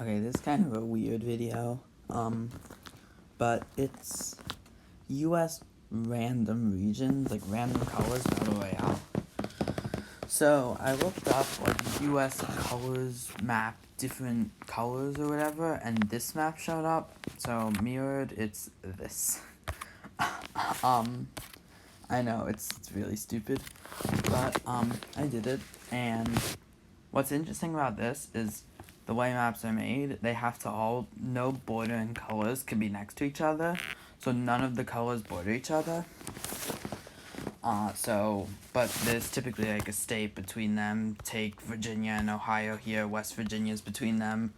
Okay, this is kind of a weird video, but it's U.S. random regions, like random colors battle royale. So I looked up like U.S. colors map, different colors or whatever, and this map showed up. So mirrored, it's this. I know it's really stupid, but I did it, and what's interesting about this is the way maps are made, they have to all, no border and colors can be next to each other, so none of the colors border each other. But there's typically like a state between them. Take Virginia and Ohio here, West Virginia's between them,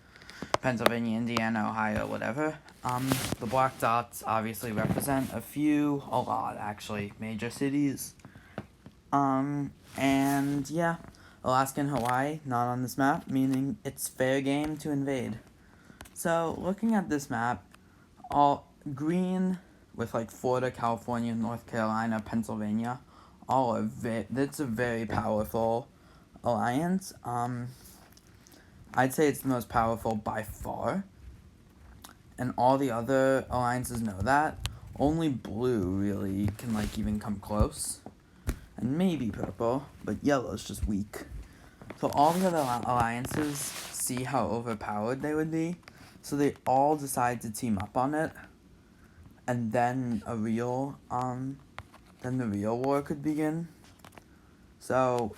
Pennsylvania, Indiana, Ohio, whatever. The black dots obviously represent a lot actually, major cities. And yeah, Alaska and Hawaii, not on this map, meaning it's fair game to invade. So, looking at this map, all green with like Florida, California, North Carolina, Pennsylvania, all are that's a very powerful alliance. I'd say it's the most powerful by far. And all the other alliances know that. Only blue really can like even come close. And maybe purple, but yellow's just weak. So all the other alliances see how overpowered they would be, so they all decide to team up on it, and then the real war could begin. So,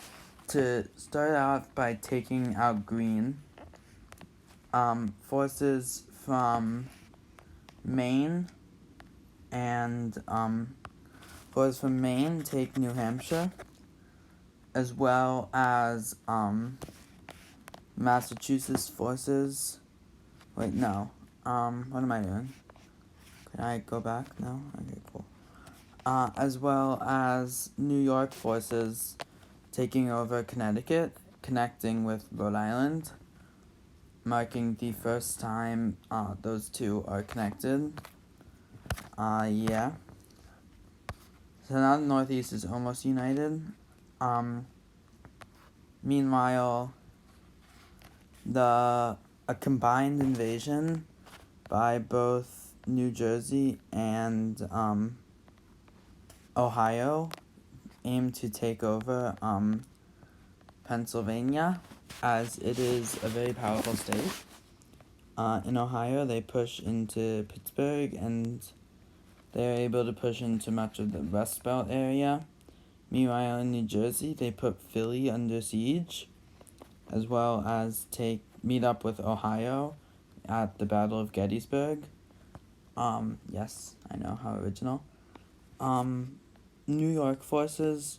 to start off by taking out green, forces from Maine take New Hampshire, as well as Massachusetts forces. Wait, no. What am I doing? Can I go back? No? Okay, cool. As well as New York forces taking over Connecticut, connecting with Rhode Island, marking the first time those two are connected. Yeah. So now the Northeast is almost united. Meanwhile, a combined invasion by both New Jersey and Ohio aim to take over Pennsylvania, as it is a very powerful state. In Ohio, they push into Pittsburgh, and they're able to push into much of the Rust Belt area. Meanwhile, in New Jersey, they put Philly under siege, as well as meet up with Ohio at the Battle of Gettysburg. Yes, I know, how original. New York forces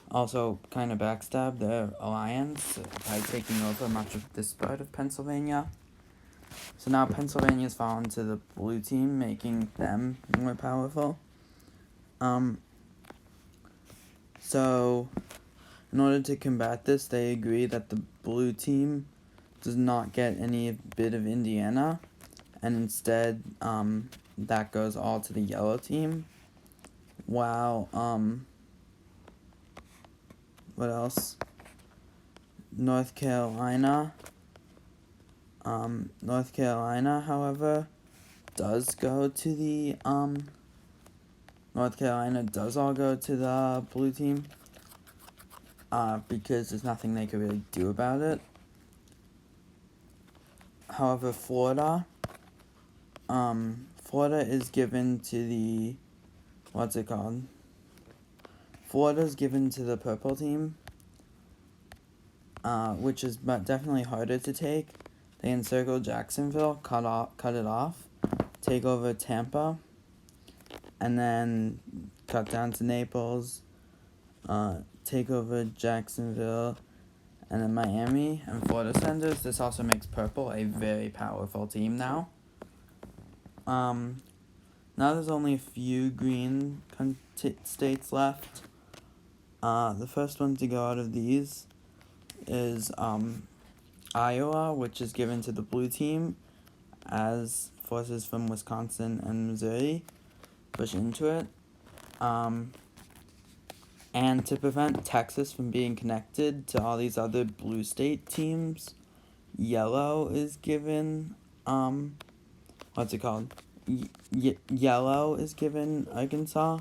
also kind of backstab their alliance by taking over much of this part of Pennsylvania. So now Pennsylvania's fallen to the blue team, making them more powerful. So in order to combat this, they agree that the blue team does not get any bit of Indiana, and instead, that goes all to the yellow team. While, what else? North Carolina, however, does go to the, North Carolina does all go to the blue team, because there's nothing they could really do about it. However, Florida is given to the, Florida's given to the purple team, which is definitely harder to take. They encircle Jacksonville, cut it off, take over Tampa, and then cut down to Naples, take over Jacksonville, and then Miami and Florida senders. This also makes purple a very powerful team now. Now there's only a few green states left. The first one to go out of these is Iowa, which is given to the blue team as forces from Wisconsin and Missouri push into it. And to prevent Texas from being connected to all these other blue state teams, Yellow is given, what's it called? Yellow is given Arkansas.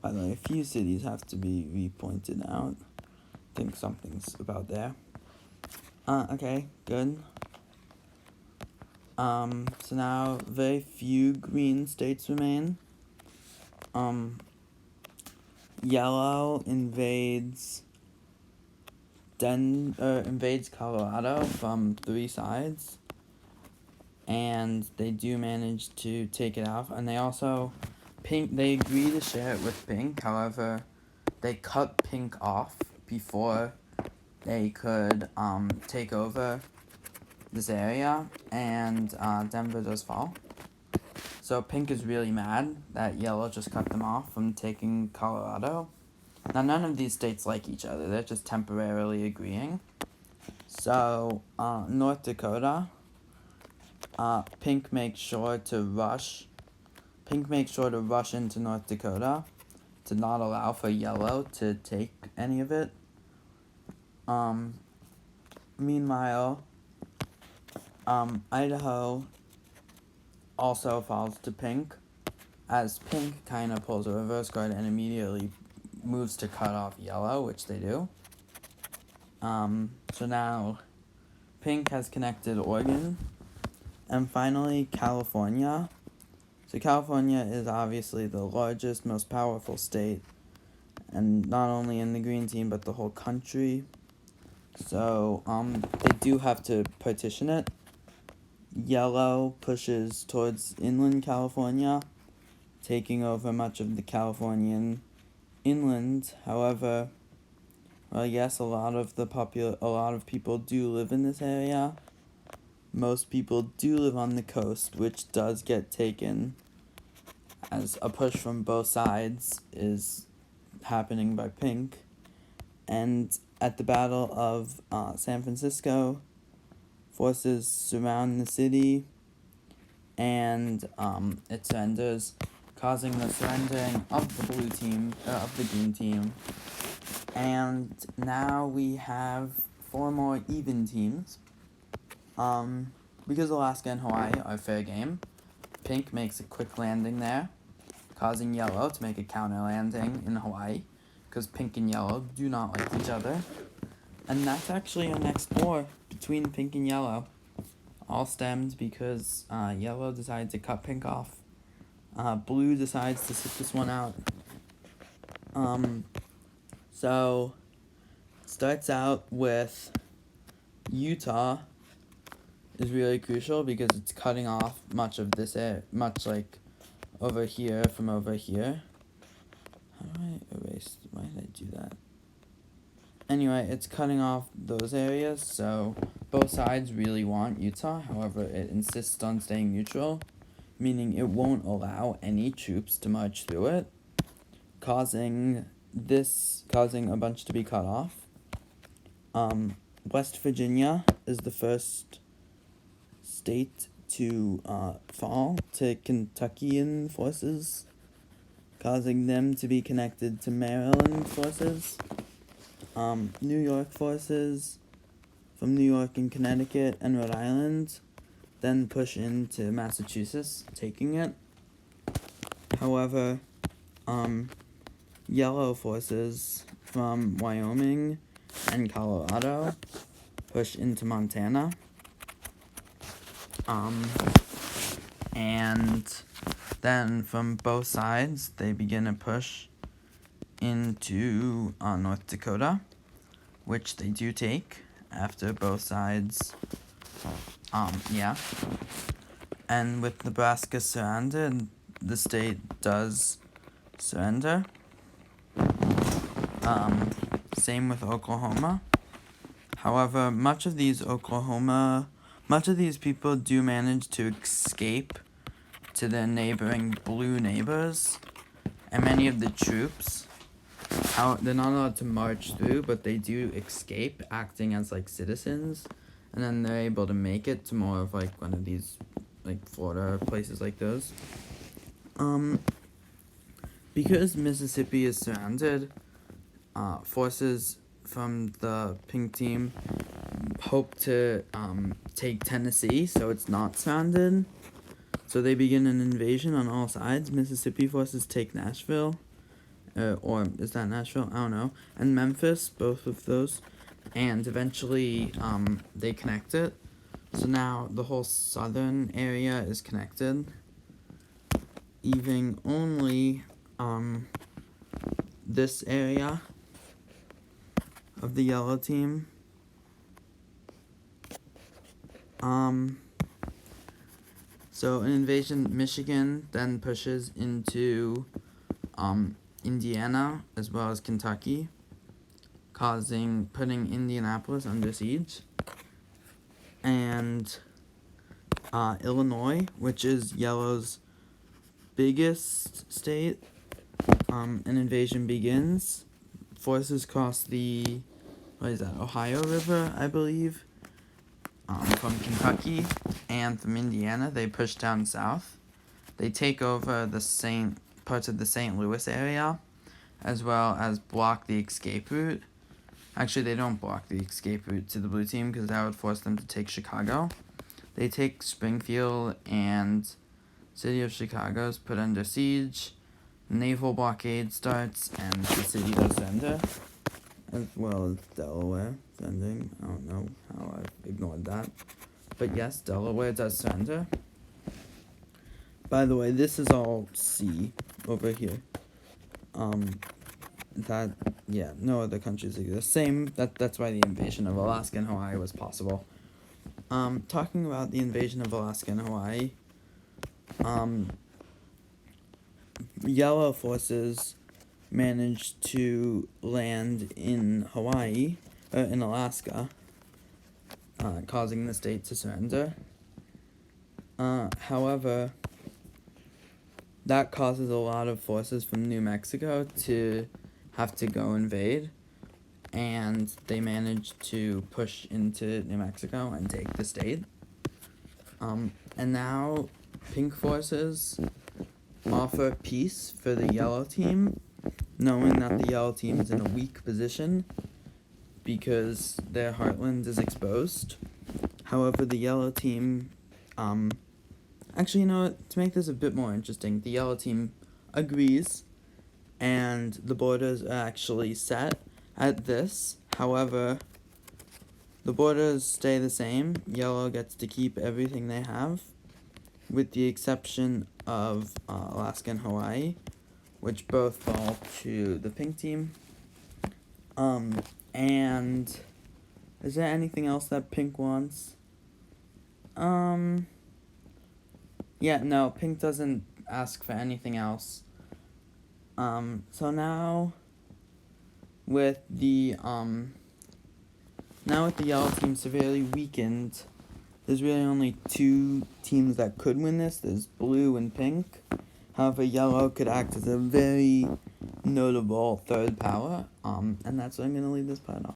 By the way, a few cities have to be repointed out. I think something's about there. Okay, good. So now very few green states remain. Yellow invades Colorado from 3 sides, and they do manage to take it off. And they also, they agree to share it with Pink. However, they cut Pink off before they could take over this area, and Denver does fall. So Pink is really mad that Yellow just cut them off from taking Colorado. Now, none of these states like each other. They're just temporarily agreeing. So, North Dakota, Pink makes sure to rush into North Dakota to not allow for Yellow to take any of it. Meanwhile, Idaho also falls to Pink, as Pink kind of pulls a reverse card and immediately moves to cut off Yellow, which they do. So now Pink has connected Oregon, and finally California. So California is obviously the largest, most powerful state, and not only in the green team, but the whole country. So, they do have to partition it. Yellow pushes towards inland California, taking over much of the Californian inland. However, well, yes, a lot of people do live in this area. Most people do live on the coast, which does get taken, as a push from both sides is happening by Pink. And at the Battle of San Francisco, forces surround the city, and it surrenders, causing the surrendering of the green team. And now we have 4 more even teams. Because Alaska and Hawaii are fair game, Pink makes a quick landing there, causing Yellow to make a counter landing in Hawaii, because Pink and Yellow do not like each other. And that's actually our next war between Pink and Yellow. All stemmed because Yellow decided to cut Pink off. Blue decides to sit this one out. So, starts out with Utah is really crucial because it's cutting off much of this much like over here from over here. How do I erase? Why did I do that? Anyway, it's cutting off those areas, so both sides really want Utah. However, it insists on staying neutral, meaning it won't allow any troops to march through it, causing a bunch to be cut off. West Virginia is the first state to fall to Kentuckian forces, causing them to be connected to Maryland forces. New York forces from New York and Connecticut and Rhode Island then push into Massachusetts, taking it. However, Yellow forces from Wyoming and Colorado push into Montana. And then from both sides, they begin a push into North Dakota, which they do take after both sides. And with Nebraska surrounded, the state does surrender. Same with Oklahoma. However, much of these people do manage to escape to their neighboring blue neighbors, and many of the troops, they're not allowed to march through, but they do escape, acting as like citizens, and then they're able to make it to more of like one of these like Florida places like those. Because Mississippi is surrounded, forces from the Pink team hope to take Tennessee, so it's not surrounded. So they begin an invasion on all sides. Mississippi forces take Nashville, or is that Nashville? I don't know. And Memphis, both of those, and eventually they connect it. So now the whole southern area is connected, leaving only this area of the yellow team. So an invasion, Michigan then pushes into Indiana as well as Kentucky, putting Indianapolis under siege. And Illinois, which is yellow's biggest state, an invasion begins. Forces cross the Ohio River, I believe, from Kentucky, and from Indiana. They push down south. They take over parts of the St. Louis area, as well as block the escape route. Actually, they don't block the escape route to the blue team because that would force them to take Chicago. They take Springfield, and city of Chicago is put under siege. Naval blockade starts, and the city does surrender, as well as Delaware sending. I don't know how I've ignored that. But yes, Delaware does surrender. By the way, this is all sea over here. No other countries exist. That's why the invasion of Alaska and Hawaii was possible. Talking about the invasion of Alaska and Hawaii, yellow forces managed to land in in Alaska, causing the state to surrender. However, that causes a lot of forces from New Mexico to have to go invade, and they managed to push into New Mexico and take the state. And now pink forces offer peace for the yellow team, knowing that the yellow team is in a weak position because their heartland is exposed. However, the yellow team, actually, you know what, to make this a bit more interesting, the yellow team agrees, and the borders are actually set at this. However, the borders stay the same. Yellow gets to keep everything they have, with the exception of Alaska and Hawaii, which both fall to the pink team. And is there anything else that pink wants? Yeah, no, pink doesn't ask for anything else. So now with the yellow team severely weakened, there's really only two teams that could win this. There's blue and pink. However, yellow could act as a very notable third power. And that's what I'm going to leave this part off.